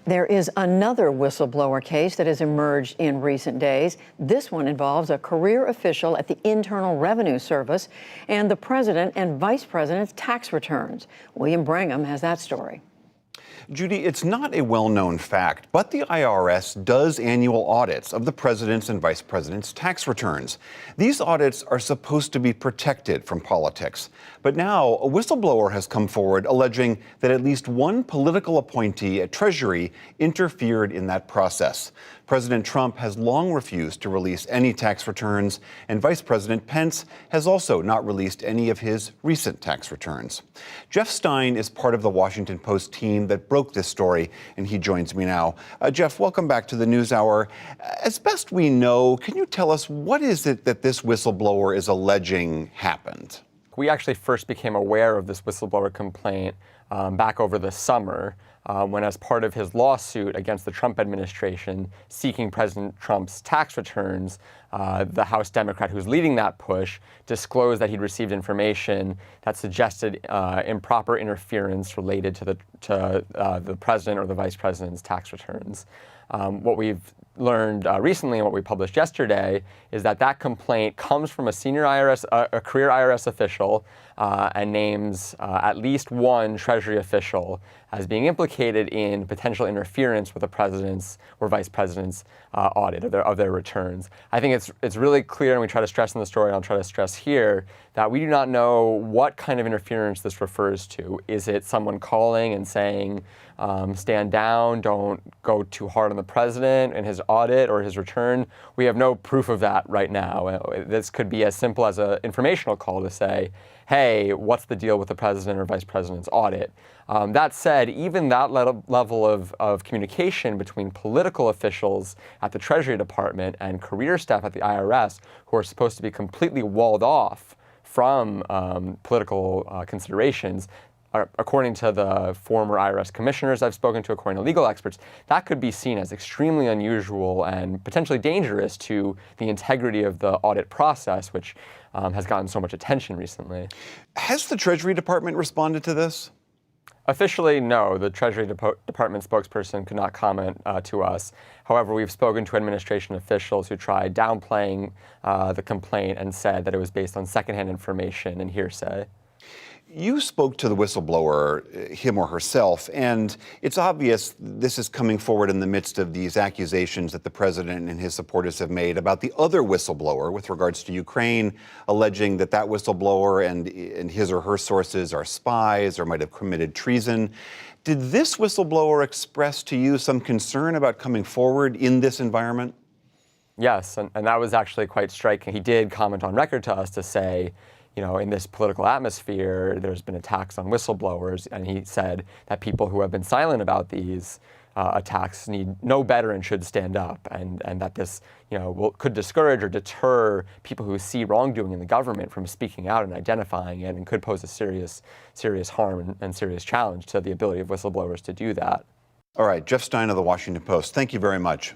There is another whistleblower case that has emerged in recent days. This one involves a career official at the Internal Revenue Service and the president and vice president's tax returns. William Brangham has that story. Judy, it's not a well-known fact, but the IRS does annual audits of the president's and vice president's tax returns. These audits are supposed to be protected from politics. But now a whistleblower has come forward alleging that at least one political appointee at Treasury interfered in that process. President Trump has long refused to release any tax returns, and Vice President Pence has also not released any of his recent tax returns. Jeff Stein is part of the Washington Post team that broke this story, and he joins me now. Jeff, welcome back to the NewsHour. As best we know, can you tell us what is it that this whistleblower is alleging happened? We actually first became aware of this whistleblower complaint back over the summer when, as part of his lawsuit against the Trump administration seeking President Trump's tax returns, the House Democrat who's leading that push disclosed that he'd received information that suggested improper interference related to the president or the vice president's tax returns. What we've learned recently and what we published yesterday is that that complaint comes from a senior IRS, a career IRS official, and names at least one Treasury official as being implicated in potential interference with the president's or vice president's audit of their returns. I think it's really clear, and we try to stress in the story, and I'll try to stress here, that we do not know what kind of interference this refers to. Is it someone calling and saying, stand down, don't go too hard on the president and his audit or his return? We have no proof of that right now. This could be as simple as an informational call to say, hey, what's the deal with the president or vice president's audit? That said, even that level of communication between political officials at the Treasury Department and career staff at the IRS, who are supposed to be completely walled off from political considerations, according to the former IRS commissioners I've spoken to, according to legal experts, that could be seen as extremely unusual and potentially dangerous to the integrity of the audit process, which has gotten so much attention recently. Has the Treasury Department responded to this? Officially, no. The Treasury Department spokesperson could not comment to us. However, we've spoken to administration officials who tried downplaying the complaint and said that it was based on secondhand information and hearsay. You spoke to the whistleblower, him or herself, and it's obvious this is coming forward in the midst of these accusations that the president and his supporters have made about the other whistleblower with regards to Ukraine, alleging that that whistleblower and his or her sources are spies or might have committed treason. Did this whistleblower express to you some concern about coming forward in this environment? Yes, and that was actually quite striking. He did comment on record to us to say, you know, in this political atmosphere, there's been attacks on whistleblowers, and he said that people who have been silent about these attacks know better and should stand up, and that this, you know, could discourage or deter people who see wrongdoing in the government from speaking out and identifying it, and could pose a serious harm and serious challenge to the ability of whistleblowers to do that. All right, Jeff Stein of the Washington Post, thank you very much.